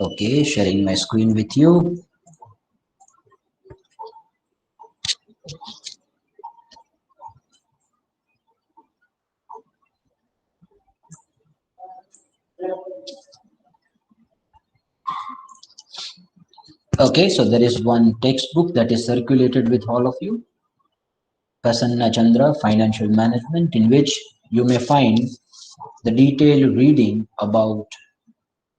Okay, sharing my screen with you. Okay, so there is one textbook that is circulated with all of you, Prasanna Chandra Financial Management, in which you may find the detailed reading about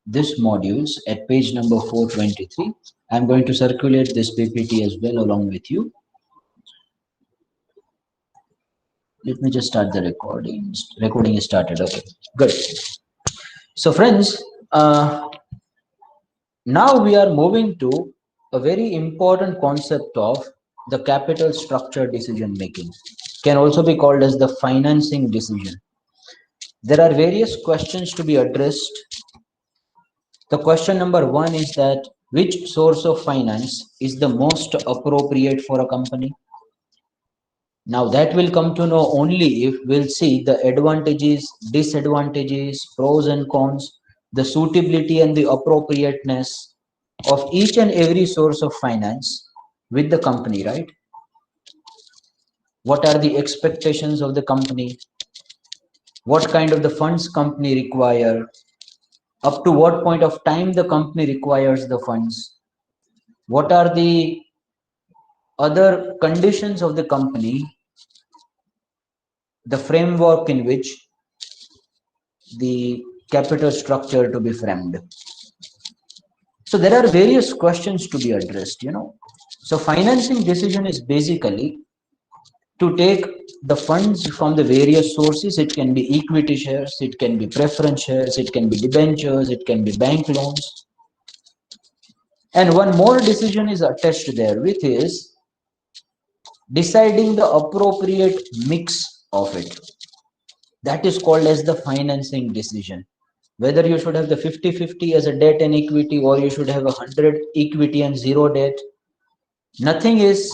this modules at page number 423. I'm going to circulate this PPT as well along with you. Let me just start the recording. Recording is started. Okay, good. So friends, now we are moving to a very important concept of the capital structure decision making. Can also be called as the financing decision. There are various questions to be addressed. The question number one is that which source of finance is the most appropriate for a company? Now that will come to know only if we'll see the advantages, disadvantages, pros and cons, the suitability and the appropriateness of each and every source of finance with the company, right? What are the expectations of the company? What kind of the funds company require? Up to what point of time the company requires the funds? What are the other conditions of the company, the framework in which the capital structure to be framed? So there are various questions to be addressed, So financing decision is basically to take the funds from the various sources. It can be equity shares, it can be preference shares, it can be debentures, it can be bank loans. And one more decision is attached there, which is deciding the appropriate mix of it. That is called as the financing decision. Whether you should have the 50-50 as a debt and equity, or you should have 100 equity and 0 debt. Nothing is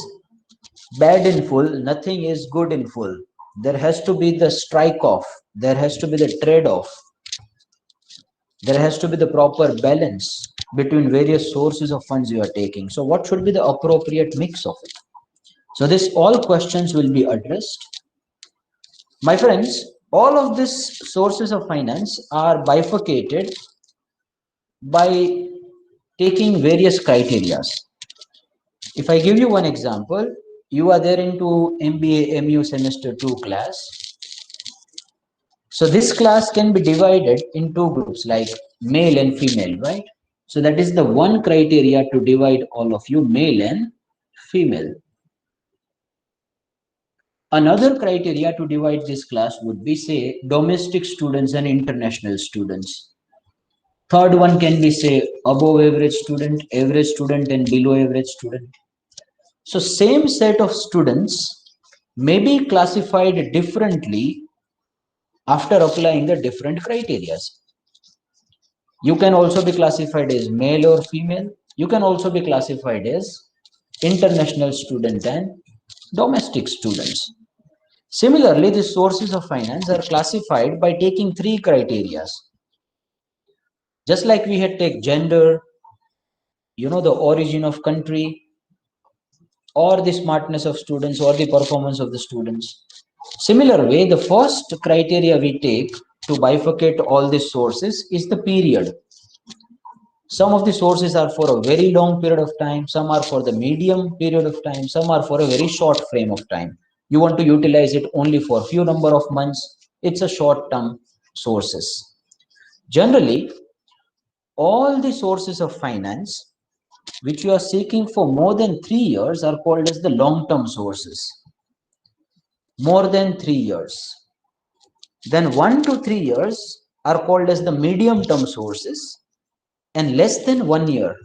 bad in full, nothing is good in full. There has to be the strike off, there has to be the trade off, there has to be the proper balance between various sources of funds you are taking. So what should be the appropriate mix of it? So this all questions will be addressed. My friends, all of these sources of finance are bifurcated by taking various criteria. If I give you one example, you are there into MBA MU semester 2 class. So this class can be divided in two groups, like male and female, right? So that is the one criteria to divide all of you, male and female. Another criteria to divide this class would be, say, domestic students and international students. Third one can be, say, above average student and below average student. So same set of students may be classified differently after applying the different criteria. You can also be classified as male or female. You can also be classified as international student and domestic students. Similarly, the sources of finance are classified by taking three criteria. Just like we had take gender, the origin of country, or the smartness of students, or the performance of the students. Similar way, the first criteria we take to bifurcate all these sources is the period. Some of the sources are for a very long period of time, some are for the medium period of time, some are for a very short frame of time. You want to utilize it only for a few number of months, it's a short term sources. Generally, all the sources of finance which you are seeking for more than 3 years are called as the long term sources. More than 3 years. Then 1 to 3 years are called as the medium term sources, and less than 1 year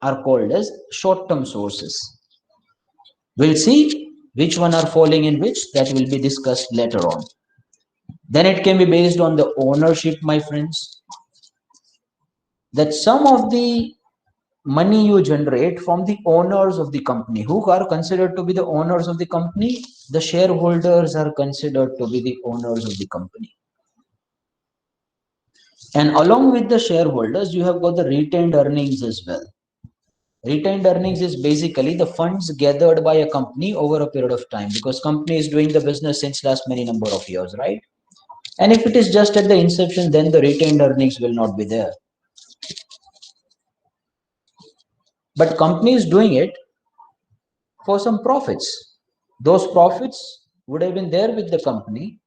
are called as short term sources. We'll see which one are falling in which, that will be discussed later on. Then it can be based on the ownership, my friends, that some of the money you generate from the owners of the company. Who are considered to be the owners of the company? The shareholders are considered to be the owners of the company. And along with the shareholders, you have got the retained earnings as well. Retained earnings is basically the funds gathered by a company over a period of time, because company is doing the business since last many number of years, right? And if it is just at the inception, then the retained earnings will not be there. But company is doing it for some profits. Those profits would have been there with the company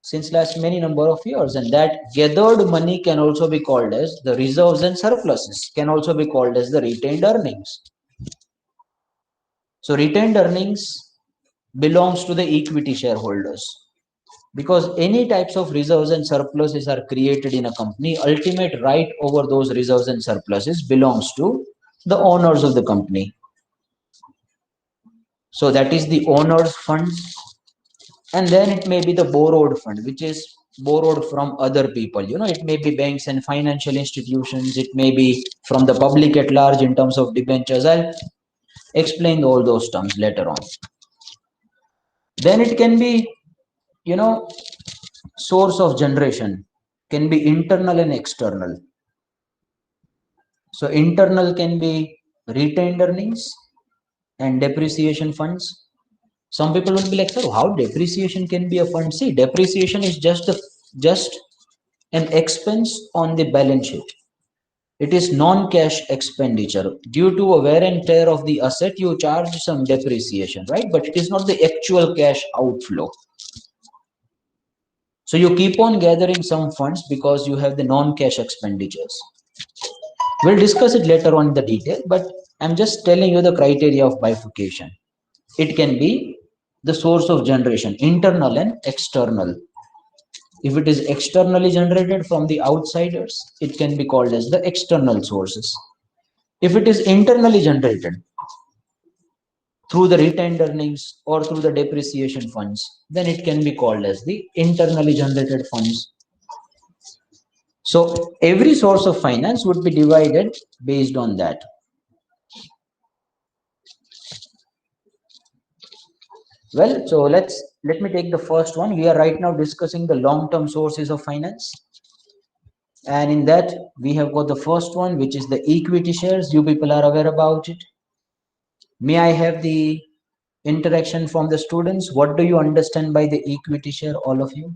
since last many number of years, and that gathered money can also be called as the reserves and surpluses, can also be called as the retained earnings. So retained earnings belongs to the equity shareholders, because any types of reserves and surpluses are created in a company, ultimate right over those reserves and surpluses belongs to the owners of the company. So that is the owner's funds. And then it may be the borrowed fund, which is borrowed from other people. It may be banks and financial institutions. It may be from the public at large in terms of debentures. I'll explain all those terms later on. Then it can be, source of generation can be internal and external. So internal can be retained earnings and depreciation funds. Some people will be like, sir, how depreciation can be a fund? See, depreciation is just an expense on the balance sheet. It is non-cash expenditure. Due to a wear and tear of the asset, you charge some depreciation, right? But it is not the actual cash outflow. So you keep on gathering some funds because you have the non-cash expenditures. We'll discuss it later on in the detail, but I'm just telling you the criteria of bifurcation. It can be the source of generation, internal and external. If it is externally generated from the outsiders, it can be called as the external sources. If it is internally generated through the retained earnings or through the depreciation funds, then it can be called as the internally generated funds. So every source of finance would be divided based on that. Well, so let me take the first one. We are right now discussing the long-term sources of finance. And in that, we have got the first one, which is the equity shares. You people are aware about it. May I have the interaction from the students? What do you understand by the equity share, all of you?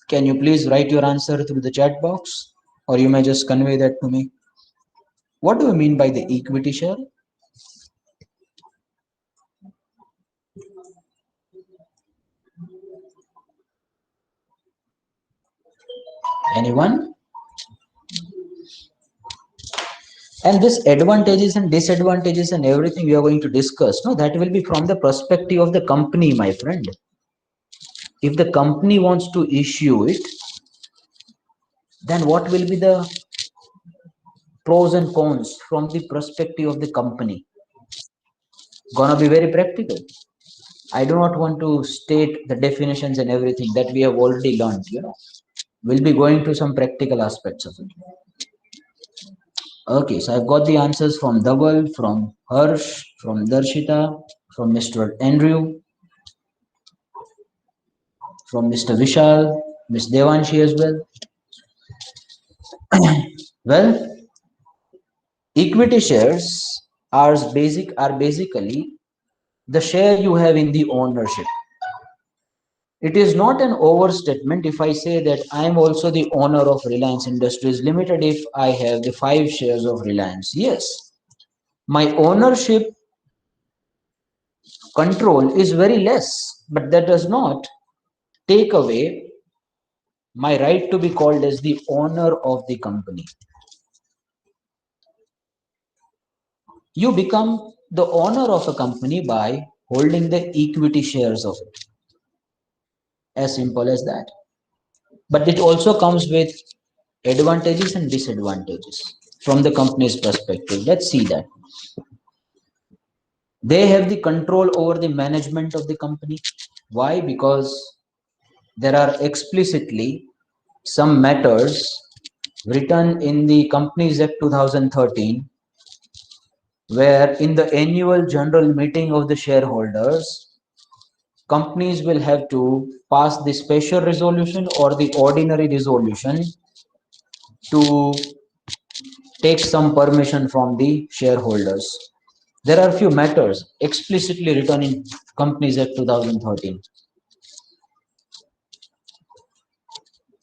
Can you please write your answer through the chat box, or you may just convey that to me? What do you mean by the equity share? Anyone? And this advantages and disadvantages and everything we are going to discuss, no, that will be from the perspective of the company, my friend. If the company wants to issue it, then what will be the pros and cons from the perspective of the company? Gonna be very practical. I do not want to state the definitions and everything that we have already learned. We'll be going to some practical aspects of it. Okay, so I've got the answers from Dhaval, from Harsh, from Darshita, from Mr. Andrew, from Mr. Vishal, Ms. Devanshi as well. Well, equity shares are basically the share you have in the ownership. It is not an overstatement if I say that I am also the owner of Reliance Industries Limited if I have the 5 shares of Reliance. Yes, my ownership control is very less, but that does not take away my right to be called as the owner of the company. You become the owner of a company by holding the equity shares of it. As simple as that. But it also comes with advantages and disadvantages from the company's perspective. Let's see that. They have the control over the management of the company. Why? Because there are explicitly some matters written in the Companies Act 2013, where in the annual general meeting of the shareholders, companies will have to pass the special resolution or the ordinary resolution to take some permission from the shareholders. There are few matters explicitly written in Companies Act 2013.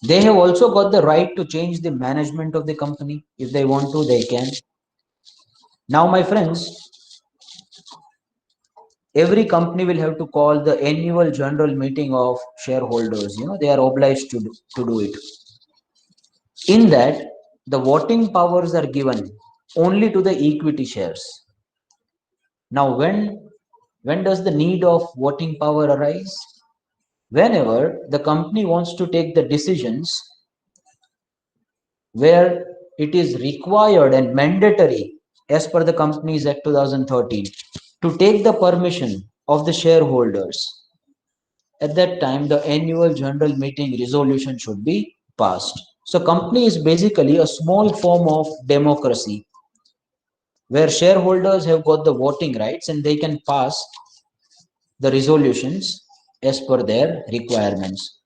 They have also got the right to change the management of the company. If they want to, they can. Now, my friends, every company will have to call the annual general meeting of shareholders. They are obliged to do it. In that, the voting powers are given only to the equity shares. Now, when does the need of voting power arise? Whenever the company wants to take the decisions where it is required and mandatory as per the Companies Act 2013 to take the permission of the shareholders, at that time the annual general meeting resolution should be passed. So company is basically a small form of democracy where shareholders have got the voting rights and they can pass the resolutions as per their requirements.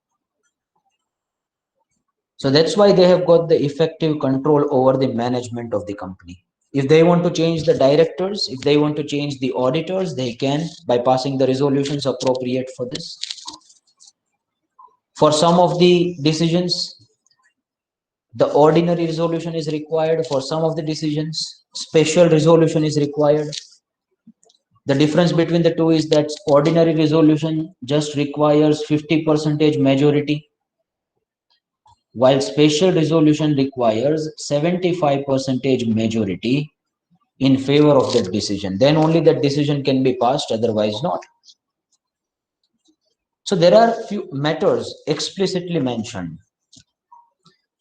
So that's why they have got the effective control over the management of the company. If they want to change the directors, if they want to change the auditors, they can by passing the resolutions appropriate for this. For some of the decisions, the ordinary resolution is required. For some of the decisions, special resolution is required. The difference between the two is that ordinary resolution just requires 50% majority, while special resolution requires 75% majority in favor of that decision. Then only that decision can be passed, otherwise not. So there are few matters explicitly mentioned.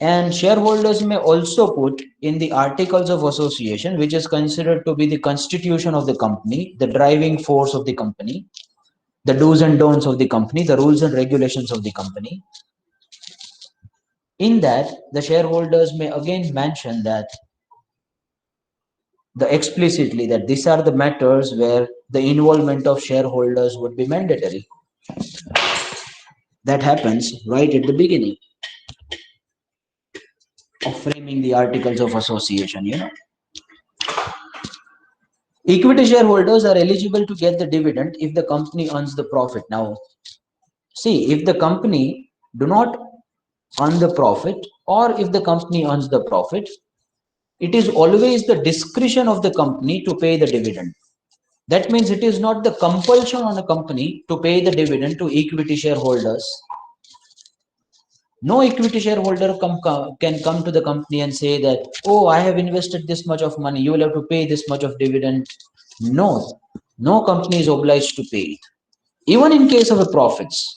And shareholders may also put in the articles of association, which is considered to be the constitution of the company, the driving force of the company, the do's and don'ts of the company, the rules and regulations of the company. In that, the shareholders may again mention that explicitly that these are the matters where the involvement of shareholders would be mandatory. That happens right at the beginning of framing the articles of association. Equity shareholders are eligible to get the dividend if the company earns the profit. Now, see, if the company do not earn the profit, or if the company earns the profit, it is always the discretion of the company to pay the dividend. That means it is not the compulsion on a company to pay the dividend to equity shareholders. No equity shareholder can come to the company and say that, oh, I have invested this much of money, you will have to pay this much of dividend. No, no company is obliged to pay it. Even in case of a profits,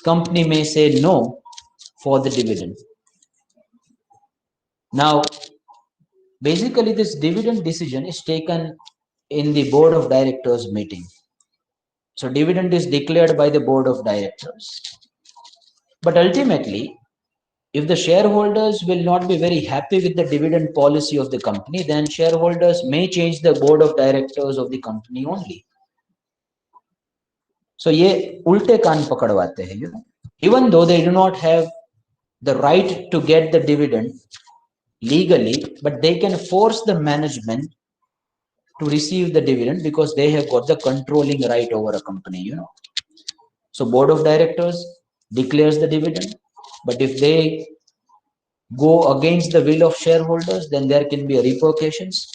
company may say no for the dividend. Now, basically this dividend decision is taken in the board of directors meeting. So dividend is declared by the board of directors. But ultimately, if the shareholders will not be very happy with the dividend policy of the company, then shareholders may change the board of directors of the company only. So ये उल्टे कान पकड़वाते हैं, even though they do not have the right to get the dividend legally, but they can force the management to receive the dividend because they have got the controlling right over a company. So board of directors declares the dividend, but if they go against the will of shareholders, then there can be repercussions.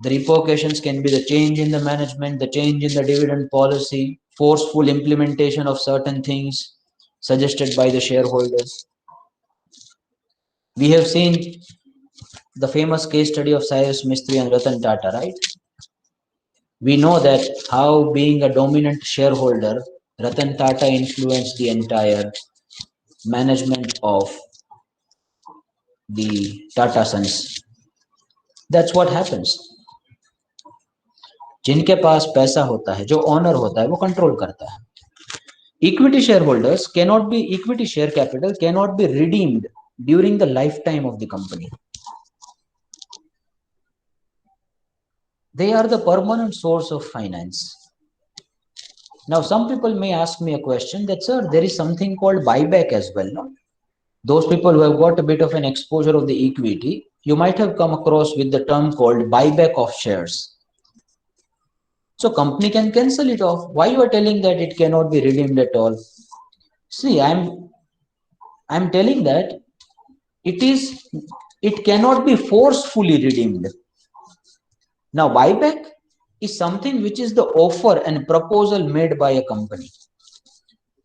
The repercussions can be the change in the management, the change in the dividend policy, forceful implementation of certain things suggested by the shareholders. We have seen the famous case study of Cyrus Mistry and Ratan Tata, right? We know that how, being a dominant shareholder, Ratan Tata influenced the entire management of the Tata Sons. That's what happens. जिनके पास पैसा होता है, जो owner होता है, वो control करता है. Equity shareholders cannot be, equity share capital cannot be redeemed during the lifetime of the company. They are the permanent source of finance. Now, some people may ask me a question that, sir, there is something called buyback as well, no? Those people who have got a bit of an exposure of the equity, you might have come across with the term called buyback of shares. So company can cancel it off. Why you are telling that it cannot be redeemed at all? See, I'm telling that it is it cannot be forcefully redeemed. Now, buyback is something which is the offer and proposal made by a company.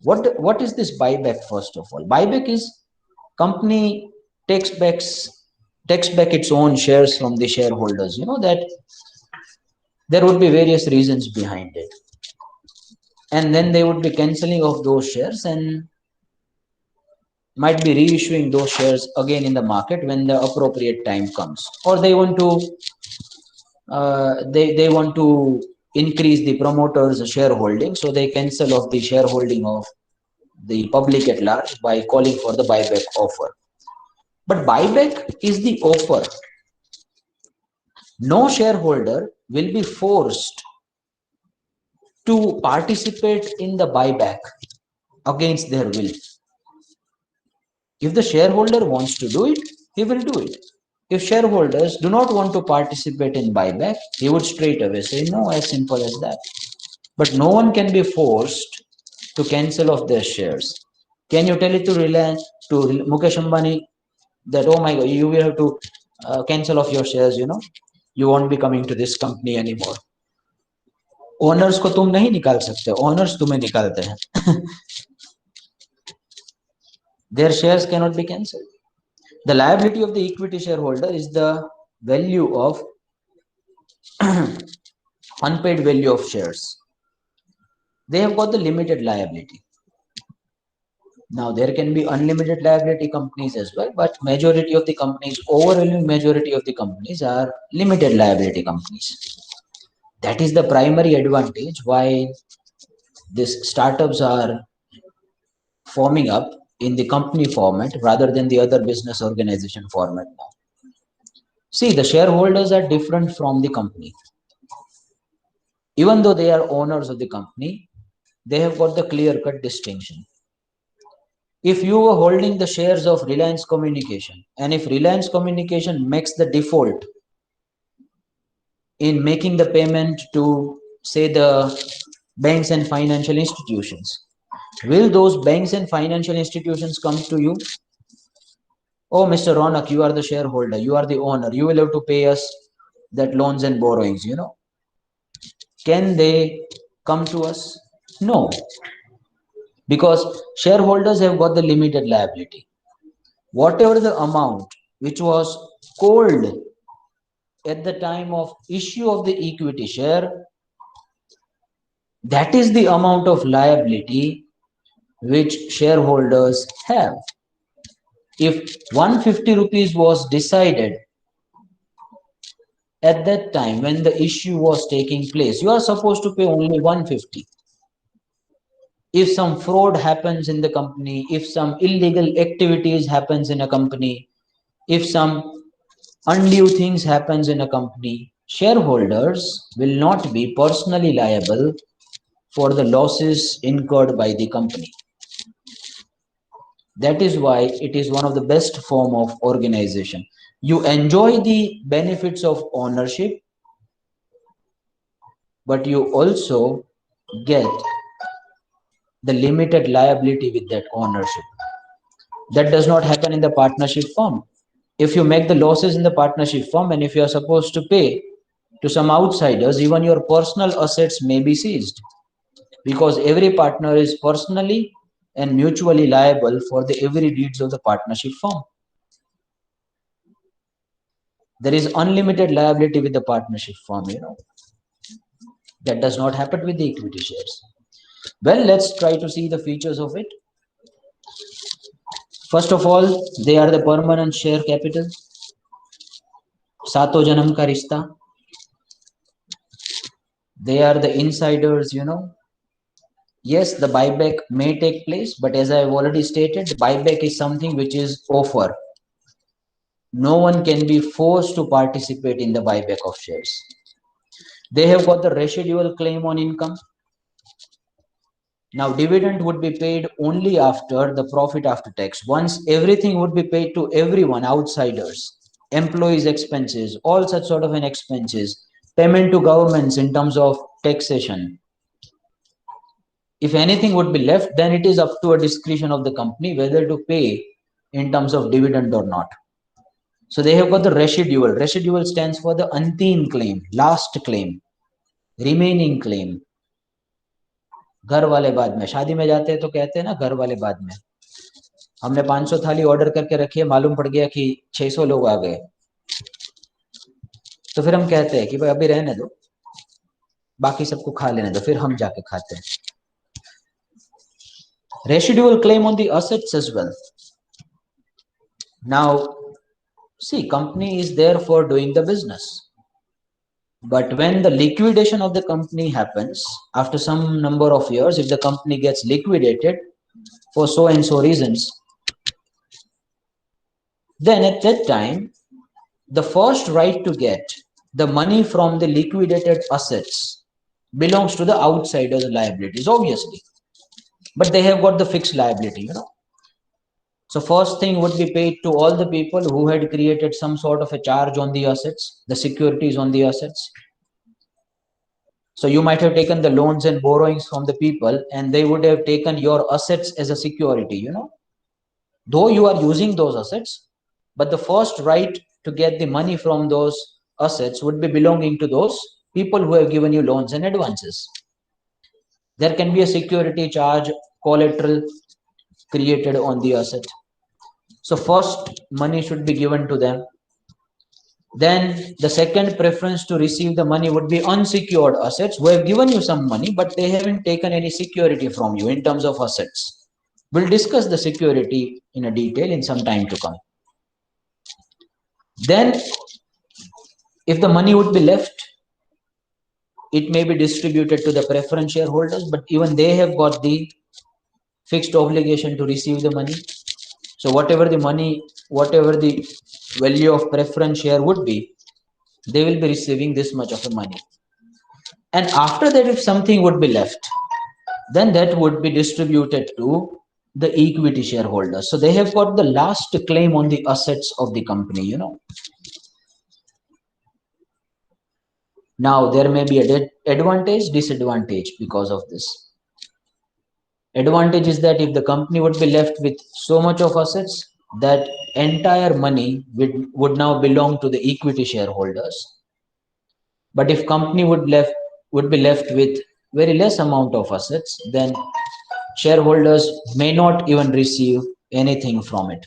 What is this buyback? First of all, buyback is company takes back takes back its own shares from the shareholders. You know that there would be various reasons behind it, and then they would be canceling of those shares and might be reissuing those shares again in the market when the appropriate time comes, or they want to they want to increase the promoters shareholding, so they cancel off the shareholding of the public at large by calling for the buyback offer. But buyback is the offer. No shareholder will be forced to participate in the buyback against their will. If the shareholder wants to do it, he will do it. If shareholders do not want to participate in buyback, he would straight away say no, as simple as that. But no one can be forced to cancel off their shares. Can you tell it to Reliance, to Mukesh Ambani, that oh my God, you will have to cancel off your shares, you know, you won't be coming to this company anymore. Owners को तुम नहीं निकाल सकते, owners तुम्हें निकालते हैं. Their shares cannot be cancelled. The liability of the equity shareholder is the value of unpaid value of shares. They have got the limited liability. Now there can be unlimited liability companies as well, but majority of the companies, overwhelming majority of the companies are limited liability companies. That is the primary advantage why these startups are forming up in the company format rather than the other business organization format now. See, the shareholders are different from the company. Even though they are owners of the company, they have got the clear-cut distinction. If you were holding the shares of Reliance Communication, and if Reliance Communication makes the default in making the payment to, say, the banks and financial institutions, will those banks and financial institutions come to you? Oh, Mr. Ronak, you are the shareholder, you are the owner, you will have to pay us that loans and borrowings, you know. Can they come to us? No, because shareholders have got the limited liability. Whatever the amount which was called at the time of issue of the equity share, that is the amount of liability which shareholders have. If 150 rupees was decided at that time when the issue was taking place, you are supposed to pay only 150. If some fraud happens in the company, if some illegal activities happens in a company, if some undue things happens in a company, shareholders will not be personally liable for the losses incurred by the company. That is why it is one of the best form of organization. You enjoy the benefits of ownership, but you also get the limited liability with that ownership. That does not happen in the partnership firm. If you make the losses in the partnership firm and if you are supposed to pay to some outsiders, even your personal assets may be seized, because every partner is personally and mutually liable for the every deeds of the partnership firm. There is unlimited liability with the partnership firm, you know. That does not happen with the equity shares. Well, let's try to see the features of it. First of all, they are the permanent share capital. सातों जन्म का रिश्ता. They are the insiders, you know. Yes, the buyback may take place, but as I have already stated, buyback is something which is offer. No one can be forced to participate in the buyback of shares. They have got the residual claim on income. Now, dividend would be paid only after the profit after tax. Once everything would be paid to everyone, outsiders, employees' expenses, all such sort of an expenses, payment to governments in terms of taxation. If anything would be left, then it is up to a discretion of the company whether to pay in terms of dividend or not. So they have got the residual. Residual stands for the anteen claim, last claim, remaining claim. घर वाले बाद में, शादी में जाते हैं तो कहते हैं ना घर वाले बाद में. हमने 500 थाली ऑर्डर करके रखी है, मालूम पड़ गया कि 600 लोग आ गए, तो फिर हम कहते हैं कि भाई अभी रहने दो, बाकी सबको खा लेने दो, फिर हम जाके खाते हैं. Residual claim on the assets as well. Now, see, company is there for doing the business. But when the liquidation of the company happens, after some number of years, if the company gets liquidated for so and so reasons, then at that time, the first right to get the money from the liquidated assets belongs to the outsider's liabilities, obviously. But they have got the fixed liability, you know. So first thing would be paid to all the people who had created some sort of a charge on the assets, the securities on the assets. So you might have taken the loans and borrowings from the people, and they would have taken your assets as a security, you know. Though you are using those assets, but the first right to get the money from those assets would be belonging to those people who have given you loans and advances. There can be a security charge, collateral created on the asset. So first money should be given to them. Then the second preference to receive the money would be unsecured assets who have given you some money, but they haven't taken any security from you in terms of assets. We'll discuss the security in a detail in some time to come. Then if the money would be left, it may be distributed to the preference shareholders, but even they have got the fixed obligation to receive the money. So whatever the money, whatever the value of preference share would be, they will be receiving this much of the money. And after that, if something would be left, then that would be distributed to the equity shareholders. So they have got the last claim on the assets of the company, you know. Now there may be a advantage, disadvantage because of this. Advantage is that if the company would be left with so much of assets, that entire money would now belong to the equity shareholders. But if company would be left with very less amount of assets, then shareholders may not even receive anything from it.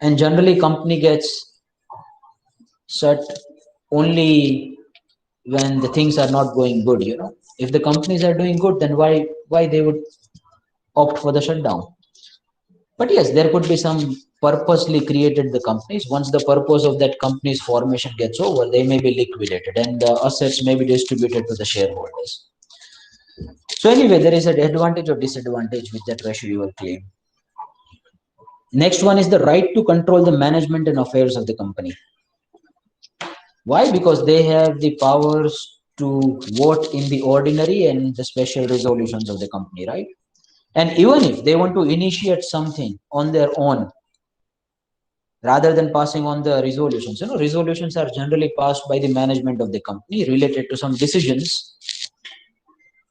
And generally company gets shut only when the things are not going good, you know. If the companies are doing good, then why they would opt for the shutdown? But yes, there could be some purposely created the companies. Once the purpose of that company's formation gets over, they may be liquidated and the assets may be distributed to the shareholders. So anyway, there is an advantage or disadvantage with that residual claim. Next one is the right to control the management and affairs of the company. Why? Because they have the powers to vote in the ordinary and the special resolutions of the company, right? And even if they want to initiate something on their own, rather than passing on the resolutions, you know, resolutions are generally passed by the management of the company related to some decisions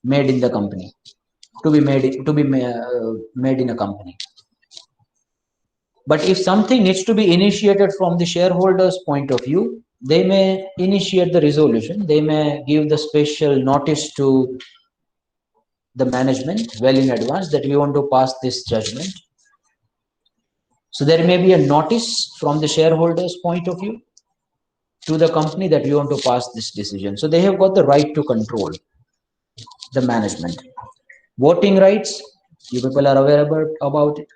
made in the company, to be made in a company. But if something needs to be initiated from the shareholders' point of view, they may initiate the resolution. They may give the special notice to the management well in advance that we want to pass this judgment. So there may be a notice from the shareholders' point of view to the company that we want to pass this decision. So they have got the right to control the management. Voting rights, you people are aware about it.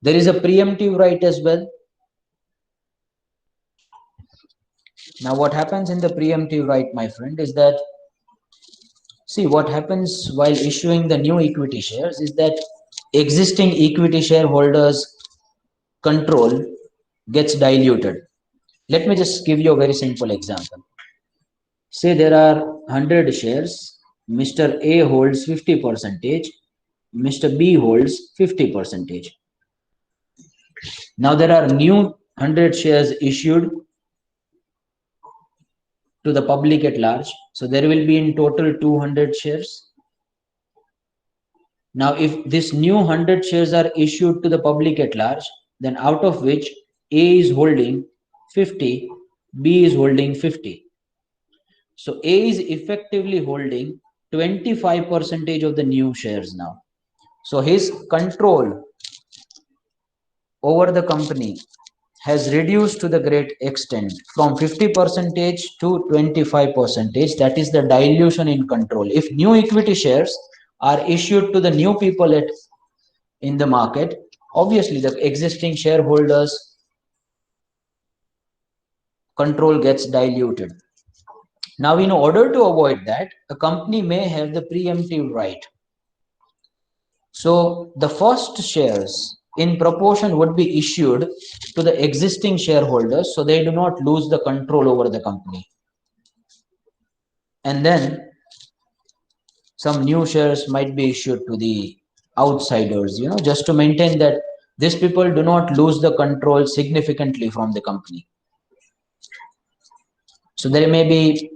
There is a preemptive right as well. Now what happens in the preemptive right, my friend, is that, see, what happens while issuing the new equity shares is that existing equity shareholders' control gets diluted. Let me just give you a very simple example. Say there are 100 shares Mr. A holds 50%, Mr. B holds 50%. Now there are new 100 shares issued to the public at large. So there will be in total 200 shares. Now, if this new 100 shares are issued to the public at large, then out of which A is holding 50, B is holding 50. So A is effectively holding 25% of the new shares now. So his control over the company has reduced to the great extent from 50% to 25%. That is the dilution in control. If new equity shares are issued to the new people in the market, obviously the existing shareholders control gets diluted. Now, in order to avoid that, a company may have the preemptive right. So the first shares in proportion would be issued to the existing shareholders so they do not lose the control over the company. And then some new shares might be issued to the outsiders, just to maintain that these people do not lose the control significantly from the company. So there may be,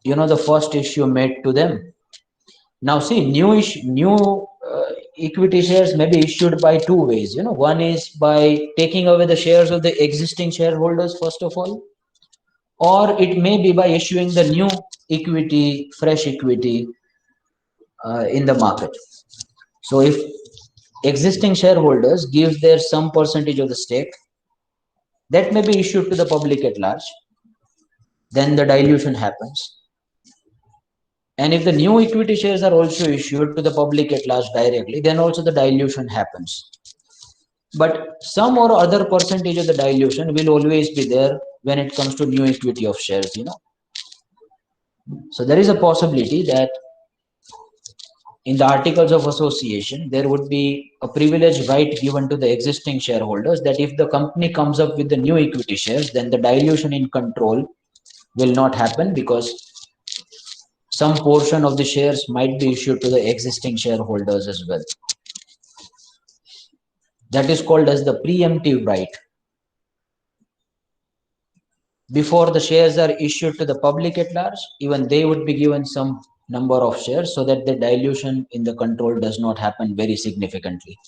the first issue made to them. Now see, new equity shares may be issued by two ways. One is by taking away the shares of the existing shareholders first of all, or it may be by issuing the new equity, fresh equity in the market. So if existing shareholders give their some percentage of the stake, that may be issued to the public at large, then the dilution happens. And if the new equity shares are also issued to the public at large directly, then also the dilution happens. But some or other percentage of the dilution will always be there when it comes to new equity of shares. So there is a possibility that in the articles of association, there would be a privilege right given to the existing shareholders that if the company comes up with the new equity shares, then the dilution in control will not happen because some portion of the shares might be issued to the existing shareholders as well. That is called as the preemptive right. Before the shares are issued to the public at large, even they would be given some number of shares so that the dilution in the control does not happen very significantly.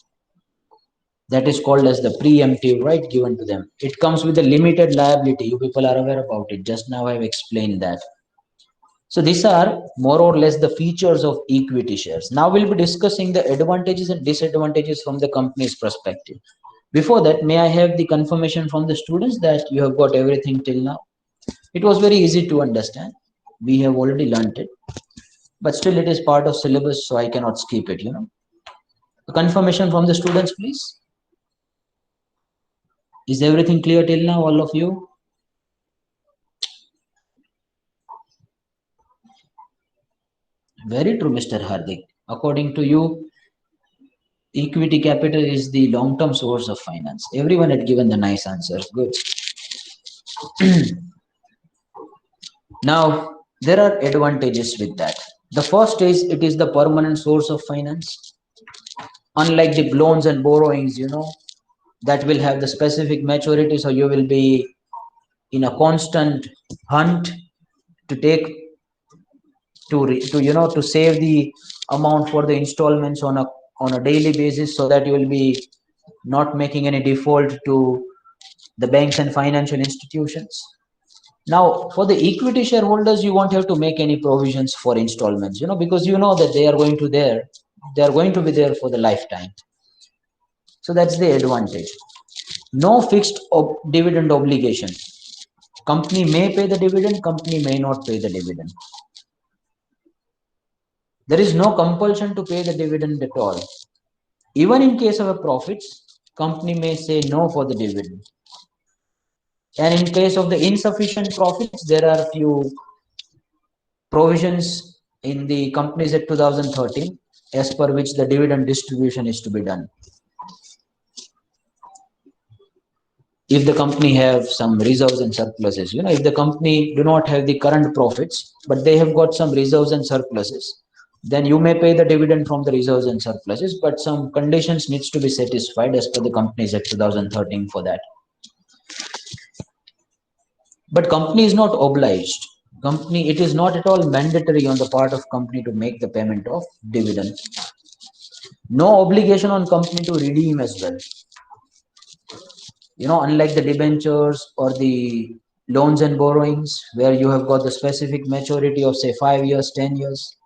That is called as the preemptive right given to them. It comes with a limited liability. You people are aware about it. Just now I've explained that. So these are more or less the features of equity shares. Now we'll be discussing the advantages and disadvantages from the company's perspective. Before that, may I have the confirmation from the students that you have got everything till now? It was very easy to understand. We have already learnt it, but still it is part of syllabus, so I cannot skip it. A confirmation from the students, please. Is everything clear till now, all of you? Very true, Mr. Hardik. According to you, equity capital is the long-term source of finance. Everyone had given the nice answers. Good. Now, there are advantages with that. The first is it is the permanent source of finance. Unlike the loans and borrowings, that will have the specific maturity, so you will be in a constant hunt to take to save the amount for the installments on a daily basis so that you will be not making any default to the banks and financial institutions. Now, for the equity shareholders, you won't have to make any provisions for installments, because you know that they are going to be there for the lifetime. So that's the advantage. No fixed dividend obligation. Company may pay the dividend, company may not pay the dividend. There is no compulsion to pay the dividend at all. Even in case of a profits, company may say no for the dividend. And in case of the insufficient profits, there are few provisions in the Companies Act 2013 as per which the dividend distribution is to be done. if the company have some reserves and surpluses, if the company do not have the current profits, but they have got some reserves and surpluses, then you may pay the dividend from the reserves and surpluses, but some conditions needs to be satisfied as per the Companies Act 2013 for that. But company is not obliged. Company, it is not at all mandatory on the part of company to make the payment of dividend. No obligation on company to redeem as well. Unlike the debentures or the loans and borrowings, where you have got the specific maturity of say 5 years, 10 years,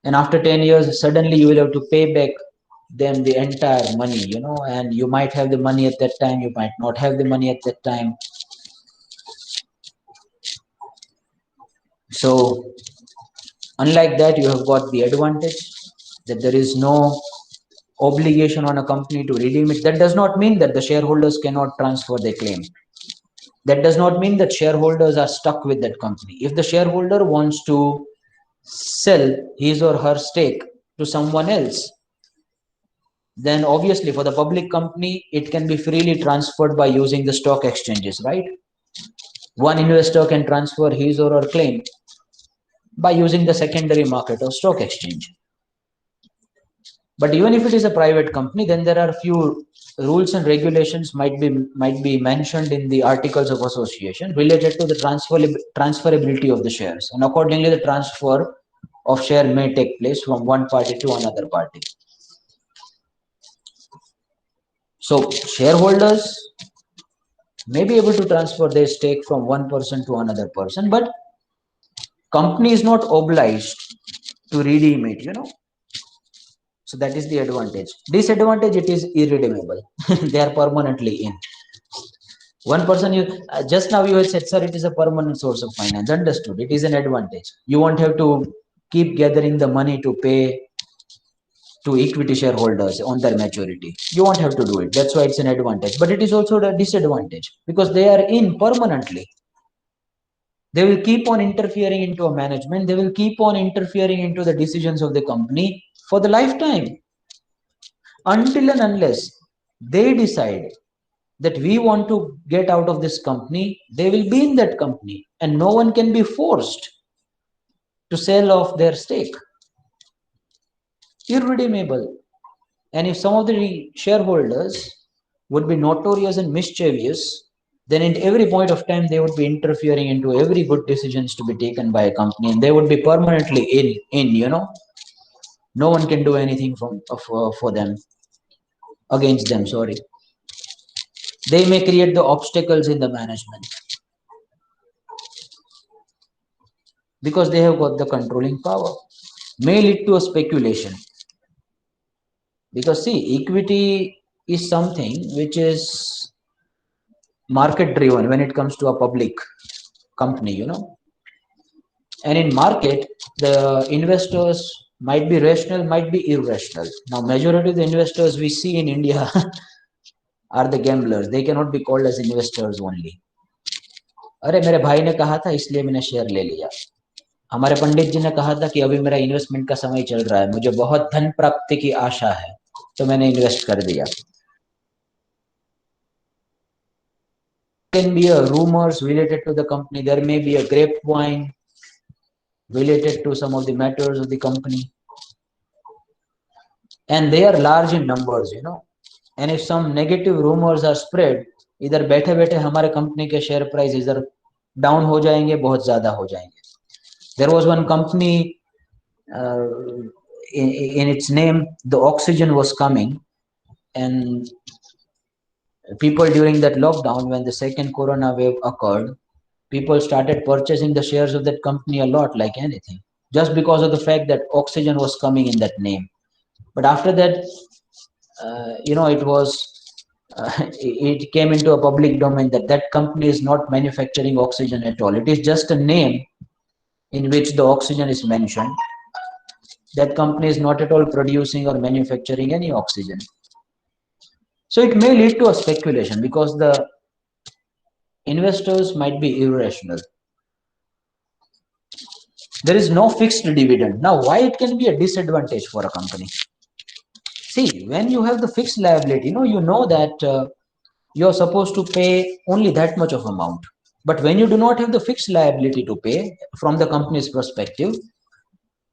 and after 10 years suddenly you will have to pay back them the entire money, and you might have the money at that time, you might not have the money at that time. So unlike that, you have got the advantage that there is no obligation on a company to redeem it. That does not mean that the shareholders cannot transfer their claim. That does not mean that shareholders are stuck with that company. If the shareholder wants to sell his or her stake to someone else, then obviously for the public company, it can be freely transferred by using the stock exchanges, right? One investor can transfer his or her claim by using the secondary market or stock exchange. But even if it is a private company, then there are few rules and regulations might be mentioned in the articles of association related to the transferability of the shares, and accordingly the transfer of share may take place from one party to another party. So shareholders may be able to transfer their stake from one person to another person, but company is not obliged to redeem it, So that is the advantage. Disadvantage, it is irredeemable. They are permanently in. One person, you just now you had said, sir, it is a permanent source of finance. Understood. It is an advantage. You won't have to keep gathering the money to pay to equity shareholders on their maturity. You won't have to do it. That's why it's an advantage. But it is also a disadvantage because they are in permanently. They will keep on interfering into a management. They will keep on interfering into the decisions of the company for the lifetime. Until and unless they decide that we want to get out of this company, they will be in that company and no one can be forced to sell off their stake. Irredeemable. And if some of the shareholders would be notorious and mischievous, then at every point of time they would be interfering into every good decisions to be taken by a company, and they would be permanently in. No one can do anything for them, against them, sorry. They may create the obstacles in the management because they have got the controlling power. May lead to a speculation. Because see, equity is something which is market driven when it comes to a public company, And in market, the investors might be rational, might be irrational. Now, majority of the investors we see in India are the gamblers. They cannot be called as investors only. अरे मेरे भाई ने कहा था इसलिए मैंने share ले लिया. हमारे पंडित जी ने कहा था कि अभी मेरा इन्वेस्टमेंट का समय चल रहा है, मुझे बहुत धन प्राप्ति की आशा है, तो मैंने इन्वेस्ट कर दिया. Can be a rumors related to the company. There may be a grapevine related to some of the matters of the company, and they are large in numbers, And if some negative rumors are spread, इधर बैठे बैठे हमारे company के share price इधर down हो जाएंगे, बहुत ज्यादा हो जाएंगे. There was one company, in its name, the oxygen was coming, and people during that lockdown, when the second corona wave occurred, people started purchasing the shares of that company a lot, like anything, just because of the fact that oxygen was coming in that name. But after that, it was it came into a public domain that that company is not manufacturing oxygen at all. It is just a name in which the oxygen is mentioned. That company is not at all producing or manufacturing any oxygen. So it may lead to a speculation because the investors might be irrational. There is no fixed dividend. Now, why it can be a disadvantage for a company? See, when you have the fixed liability, you know that you're supposed to pay only that much of amount. But when you do not have the fixed liability to pay from the company's perspective,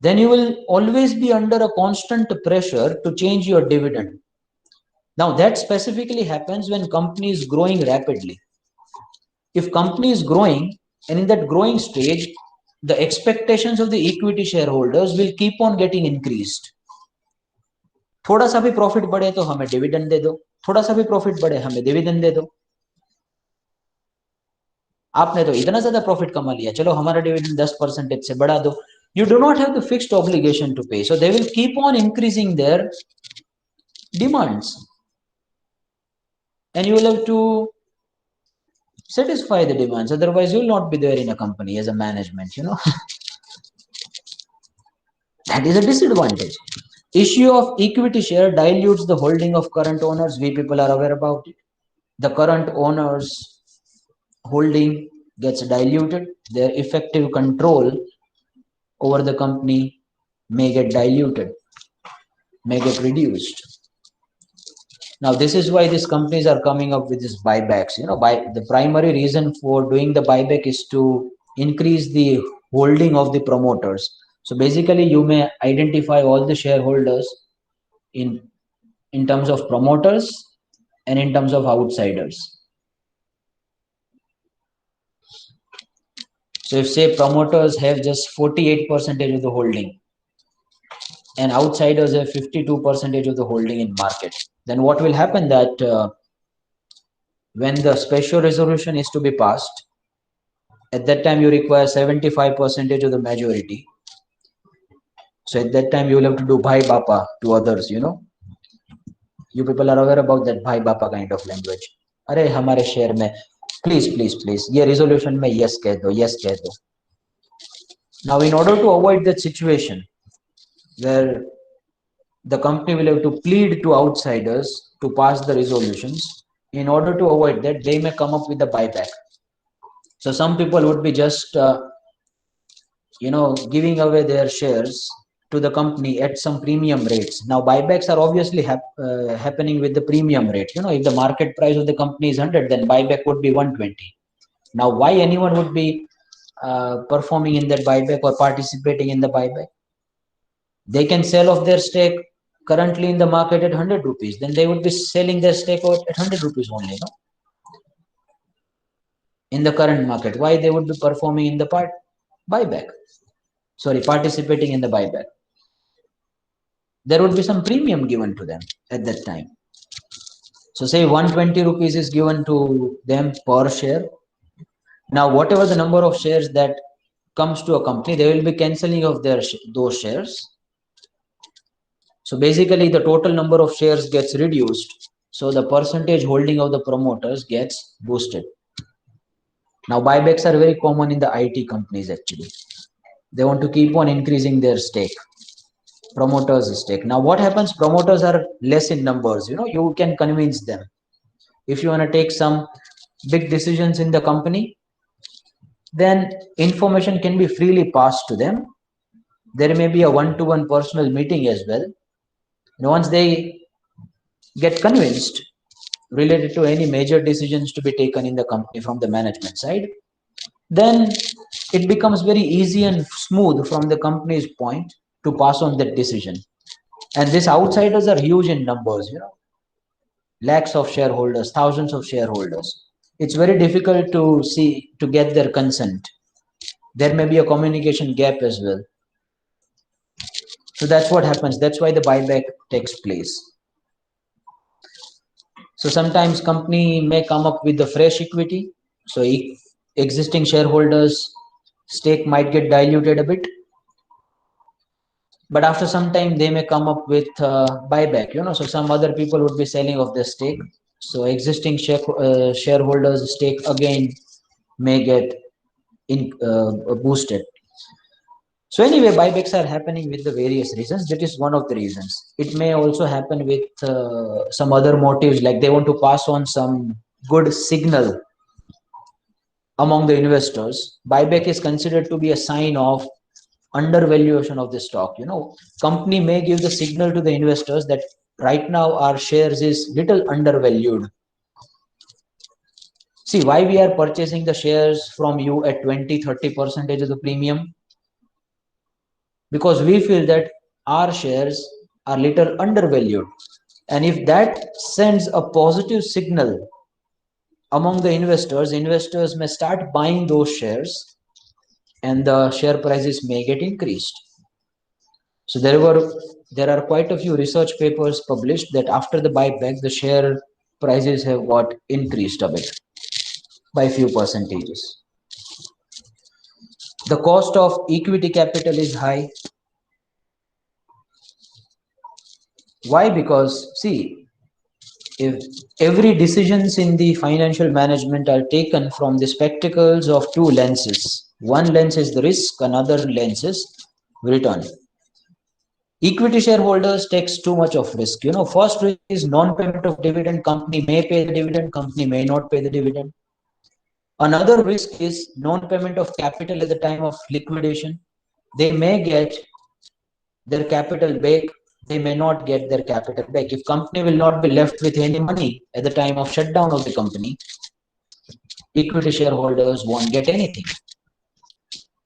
then you will always be under a constant pressure to change your dividend. Now that specifically happens when company is growing rapidly. If company is growing, and in that growing stage, the expectations of the equity shareholders will keep on getting increased. थोड़ा सा भी profit बढ़े तो हमें dividend दे दो, थोड़ा सा भी प्रॉफिट बढ़े हमें डिविडेंड दे दो, आपने तो इतना ज्यादा प्रॉफिट कमा लिया, चलो हमारा डिविडेंड 10% से बढ़ा दो. You do not have the fixed obligation to pay, so they will keep on increasing their demands, and you will have to satisfy the demands, otherwise you will not be there in a company as a management, you know. That is a disadvantage. Issue of equity share dilutes the holding of current owners. We people are aware about it. The current owners holding gets diluted, their effective control over the company may get diluted, may get reduced. Now this is why these companies are coming up with these buybacks. You know, by the primary reason for doing the buyback is to increase the holding of the promoters. So basically you may identify all the shareholders in terms of promoters and in terms of outsiders. So if say promoters have just 48% of the holding and outsiders have 52% of the holding in market, then what will happen that when the special resolution is to be passed, at that time you require 75% of the majority. So at that time you will have to do bhai bapa to others, you know. You people are aware about that bhai bapa kind of language. अरे हमारे share में please ये resolution में yes कह दो, yes कह दो. Now in order to avoid that situation where the company will have to plead to outsiders to pass the resolutions, in order to avoid that, they may come up with a buyback. So some people would be just giving away their shares to the company at some premium rates. Now buybacks are obviously happening with the premium rate. You know, if the market price of the company is 100, then buyback would be 120. Now why anyone would be performing in that buyback or participating in the buyback? They can sell off their stake currently in the market at 100 rupees, then they would be selling their stake at 100 rupees only, no? In the current market, why they would be performing in the buyback? Sorry, participating in the buyback. There would be some premium given to them at that time. So say 120 rupees is given to them per share. Now whatever the number of shares that comes to a company, they will be cancelling of those shares. So basically the total number of shares gets reduced, so the percentage holding of the promoters gets boosted. Now buybacks are very common in the IT companies actually. They want to keep on increasing their stake, promoters' stake. Now what happens, promoters are less in numbers, you know, you can convince them. If you want to take some big decisions in the company, then information can be freely passed to them. There may be a one-to-one personal meeting as well. And once they get convinced related to any major decisions to be taken in the company from the management side, then it becomes very easy and smooth from the company's point to pass on that decision. And these outsiders are huge in numbers, you know, lakhs of shareholders, thousands of shareholders. It's very difficult to get their consent. There may be a communication gap as well. So that's what happens. That's why the buyback takes place. So sometimes company may come up with the fresh equity. So existing shareholders' stake might get diluted a bit. But after some time, they may come up with buyback, you know, so some other people would be selling off their stake. So existing shareholders' stake again may get boosted. So anyway, buybacks are happening with the various reasons. That is one of the reasons. It may also happen with some other motives, like they want to pass on some good signal among the investors. Buyback is considered to be a sign of undervaluation of the stock. You know, company may give the signal to the investors that right now our shares is little undervalued. See, why we are purchasing the shares from you at 20-30% of the premium? Because we feel that our shares are little undervalued. And if that sends a positive signal among the investors, investors may start buying those shares and the share prices may get increased. So there are quite a few research papers published that after the buyback, the share prices have got increased a bit by a few percentages. The cost of equity capital is high. Why? Because see, if every decisions in the financial management are taken from the spectacles of two lenses. One lens is the risk, another lens is return. Equity shareholders takes too much of risk. First risk is non-payment of dividend. Company may pay the dividend, company may not pay the dividend. Another risk is non-payment of capital at the time of liquidation. They may get their capital back, they may not get their capital back. If company will not be left with any money at the time of shutdown of the company, equity shareholders won't get anything.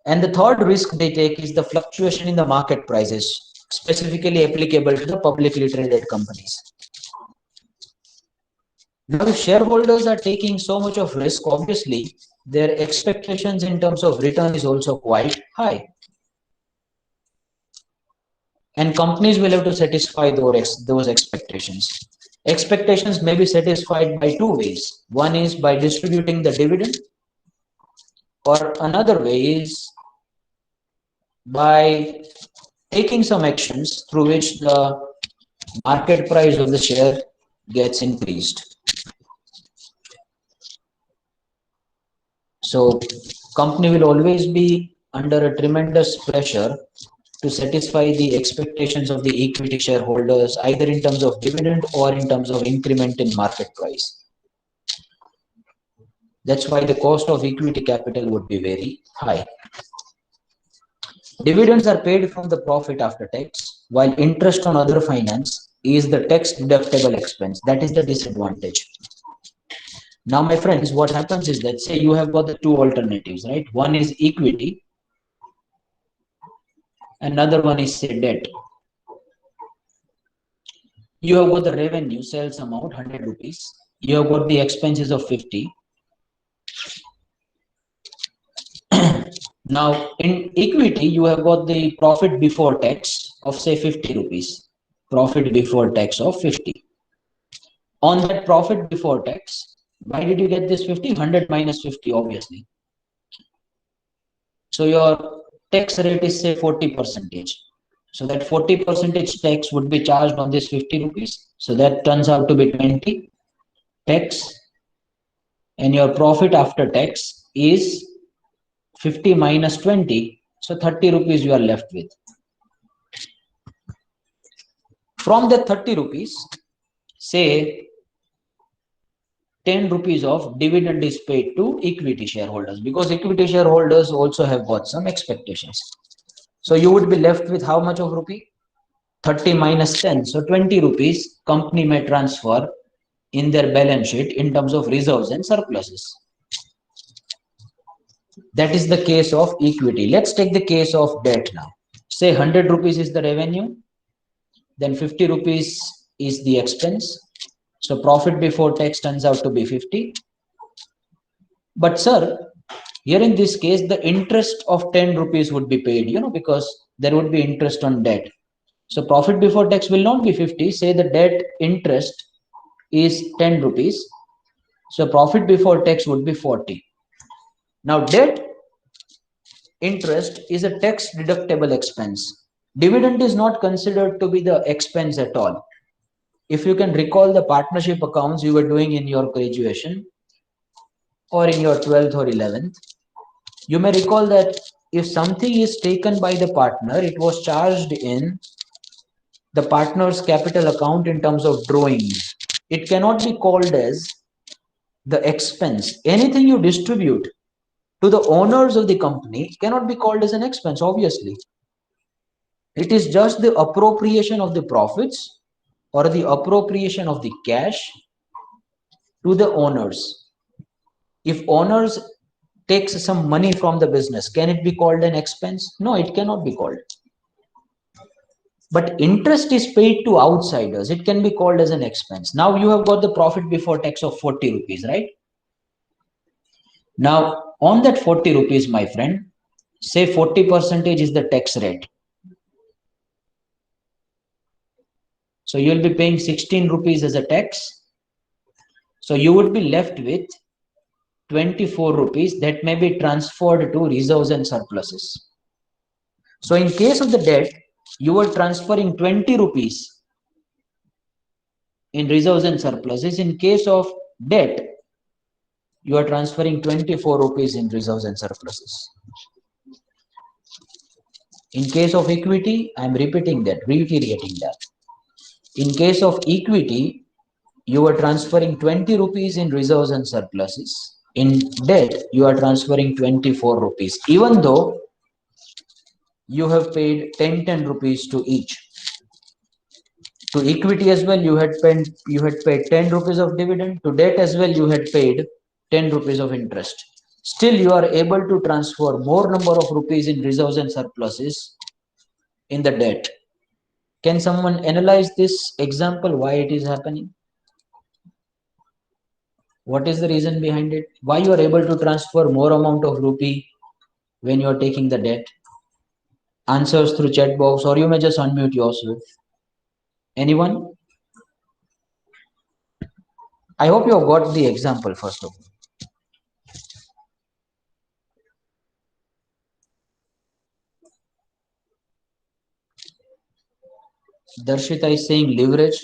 And the third risk they take is the fluctuation in the market prices, specifically applicable to the publicly traded companies. Now, if shareholders are taking so much of risk, obviously, their expectations in terms of return is also quite high. And companies will have to satisfy those expectations. Expectations may be satisfied by two ways. One is by distributing the dividend, or another way is by taking some actions through which the market price of the share gets increased. So company will always be under a tremendous pressure to satisfy the expectations of the equity shareholders, either in terms of dividend or in terms of increment in market price. That's why the cost of equity capital would be very high. Dividends are paid from the profit after tax, while interest on other finance is the tax deductible expense. That is the disadvantage. Now, my friends, what happens is that, say you have got the two alternatives, right? One is equity, another one is, say, debt. You have got the revenue, sales amount 100 rupees. You have got the expenses of 50. Now, in equity, you have got the profit before tax of, say, 50 rupees. Profit before tax of 50. On that profit before tax, why did you get this 50? 100 minus 50, obviously. So your tax rate is, say, 40%. So that 40% tax would be charged on this 50 rupees. So that turns out to be 20 tax. And your profit after tax is 50 minus 20. So 30 rupees you are left with. From that 30 rupees, say 10 rupees of dividend is paid to equity shareholders, because equity shareholders also have got some expectations. So you would be left with how much of rupee? 30 minus 10. So 20 rupees company may transfer in their balance sheet in terms of reserves and surpluses. That is the case of equity. Let's take the case of debt now. Say 100 rupees is the revenue, then 50 rupees is the expense. So profit before tax turns out to be 50. But sir, here in this case, the interest of 10 rupees would be paid, because there would be interest on debt. So profit before tax will not be 50. Say the debt interest is 10 rupees. So profit before tax would be 40. Now debt interest is a tax deductible expense. Dividend is not considered to be the expense at all. If you can recall the partnership accounts you were doing in your graduation or in your 12th or 11th, you may recall that if something is taken by the partner, it was charged in the partner's capital account in terms of drawing. It cannot be called as the expense. Anything you distribute to the owners of the company cannot be called as an expense, obviously. It is just the appropriation of the profits or the appropriation of the cash to the owners. If owners takes some money from the business, can it be called an expense? No, it cannot be called. But interest is paid to outsiders, it can be called as an expense. Now you have got the profit before tax of 40 rupees, right? Now on that 40 rupees, my friend, say 40% is the tax rate. So you will be paying 16 rupees as a tax. So you would be left with 24 rupees that may be transferred to reserves and surpluses. So in case of the debt, you are transferring 20 rupees in reserves and surpluses. In case of debt, you are transferring 24 rupees in reserves and surpluses. In case of equity, I am repeating that, reiterating that. In case of equity, you are transferring 20 rupees in reserves and surpluses. In debt, you are transferring 24 rupees, even though you have paid 10 rupees to each. To equity as well, you had paid 10 rupees of dividend. To debt as well, you had paid 10 rupees of interest. Still, you are able to transfer more number of rupees in reserves and surpluses in the debt. Can someone analyze this example, why it is happening? What is the reason behind it? Why you are able to transfer more amount of rupee when you are taking the debt? Answers through chat box, or you may just unmute yourself. Anyone? I hope you have got the example first of all. Darshita is saying leverage.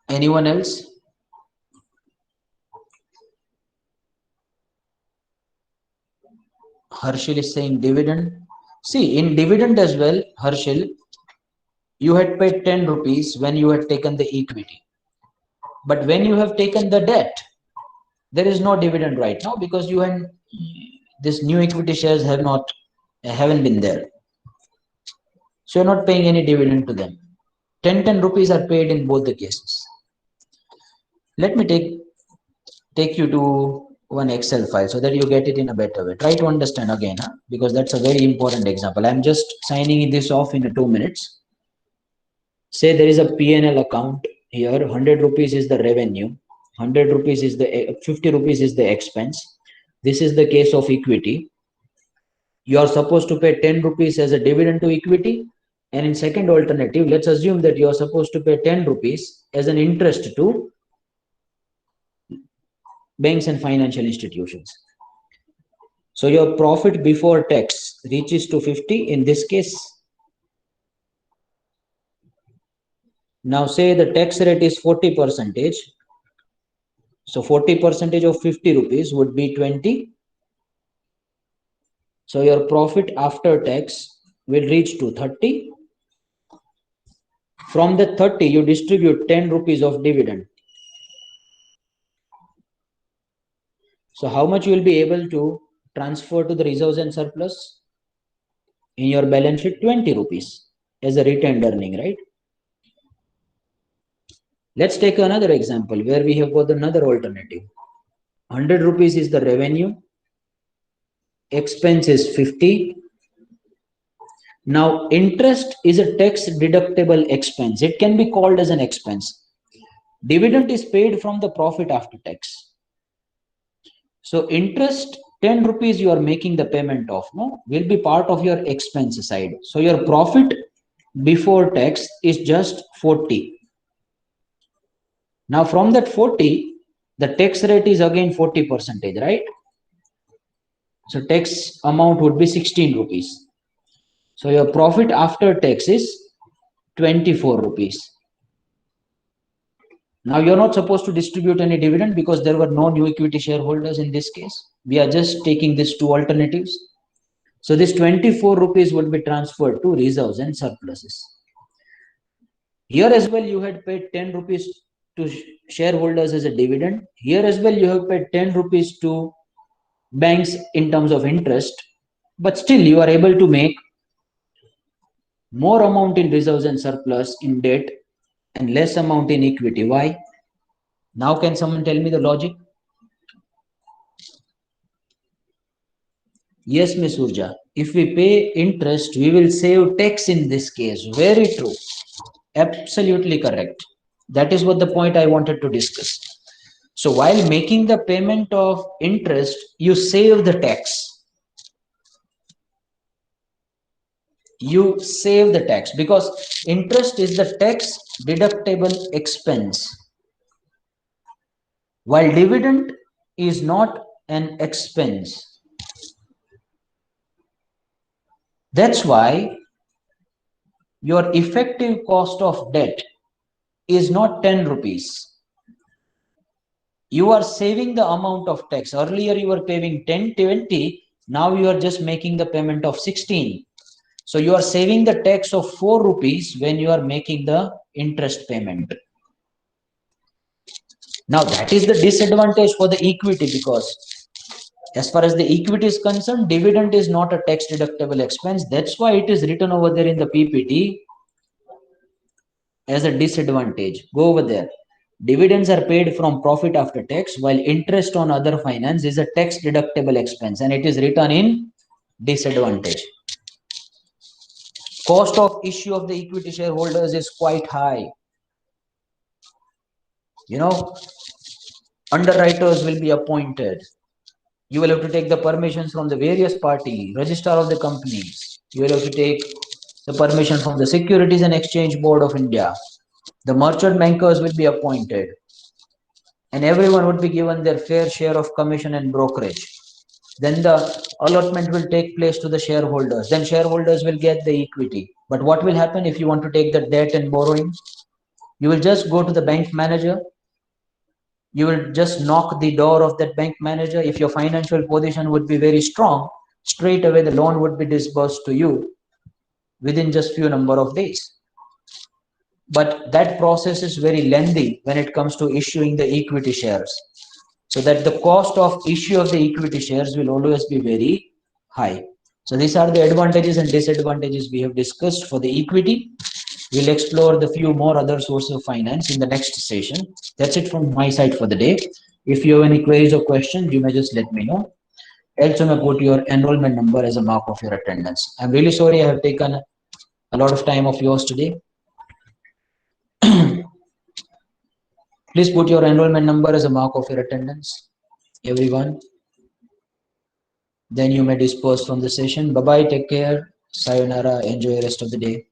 Anyone else? Harshil is saying dividend. See, in dividend as well, Harshil, you had paid 10 rupees when you had taken the equity. But when you have taken the debt, there is no dividend right now because you had this new equity shares haven't been there. So you're not paying any dividend to them. 10 rupees are paid in both the cases. Let me take you to one Excel file so that you get it in a better way. Try to understand again, because that's a very important example. I'm just signing this off in 2 minutes. Say there is a P&L account here. 100 rupees is the revenue. 100 rupees is the 50 rupees is the expense. This is the case of equity. You are supposed to pay 10 rupees as a dividend to equity. And in second alternative, let's assume that you are supposed to pay 10 rupees as an interest to banks and financial institutions. So your profit before tax reaches to 50 in this case. Now say the tax rate is 40%. So 40% of 50 rupees would be 20. So your profit after tax will reach to 30. From the 30, you distribute 10 rupees of dividend. So how much you will be able to transfer to the reserves and surplus? In your balance sheet, 20 rupees as a retained earning, right? Let's take another example where we have got another alternative. 100 rupees is the revenue. Expense is 50. Now, interest is a tax deductible expense. It can be called as an expense. Dividend is paid from the profit after tax. So, interest 10 rupees you are making the payment of, no, will be part of your expense side. So, your profit before tax is just 40. Now, from that 40, the tax rate is again 40%, right? So, tax amount would be 16 rupees. So, your profit after tax is 24 rupees. Now you're not supposed to distribute any dividend because there were no new equity shareholders in this case. We are just taking these two alternatives. So this 24 rupees would be transferred to reserves and surpluses. Here as well, you had paid 10 rupees to shareholders as a dividend. Here as well, you have paid 10 rupees to banks in terms of interest. But still, you are able to make more amount in reserves and surplus in debt and less amount in equity. Why? Now can someone tell me the logic? Yes, Miss Urja. If we pay interest, we will save tax in this case. Very true. Absolutely correct. That is what the point I wanted to discuss. So while making the payment of interest, you save the tax. You save the tax because interest is the tax deductible expense, while dividend is not an expense. That's why your effective cost of debt is not 10 rupees. You are saving the amount of tax. Earlier you were paying 10, 20. Now you are just making the payment of 16. So you are saving the tax of 4 rupees when you are making the interest payment. Now that is the disadvantage for the equity, because as far as the equity is concerned, dividend is not a tax deductible expense. That's why it is written over there in the PPT as a disadvantage. Go over there. Dividends are paid from profit after tax, while interest on other finance is a tax deductible expense, and it is written in disadvantage. Cost of issue of the equity shareholders is quite high. You know, underwriters will be appointed. You will have to take the permissions from the various party, registrar of the companies. You will have to take the permission from the Securities and Exchange Board of India. The merchant bankers will be appointed, and everyone would be given their fair share of commission and brokerage. Then the allotment will take place to the shareholders. Then shareholders will get the equity. But what will happen if you want to take the debt and borrowing? You will just go to the bank manager. You will just knock the door of that bank manager. If your financial position would be very strong, straight away the loan would be disbursed to you within just few number of days. But that process is very lengthy when it comes to issuing the equity shares. So that the cost of issue of the equity shares will always be very high. So these are the advantages and disadvantages we have discussed for the equity. We'll explore the few more other sources of finance in the next session. That's it from my side for the day. If you have any queries or questions, you may just let me know. Else, I may put your enrollment number as a mark of your attendance. I'm really sorry I have taken a lot of time of yours today. Please put your enrollment number as a mark of your attendance, everyone. Then you may disperse from the session. Bye-bye, take care, sayonara, enjoy the rest of the day.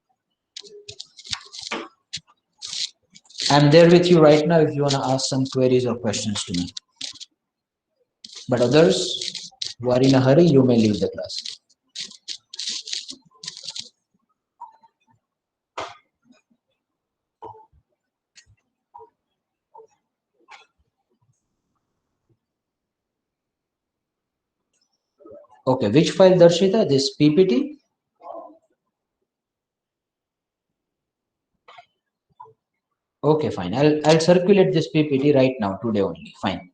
I'm there with you right now if you want to ask some queries or questions to me. But others who are in a hurry, you may leave the class. Okay, which file, Darshita? This PPT? Okay, fine. I'll circulate this PPT right now, today only. Fine.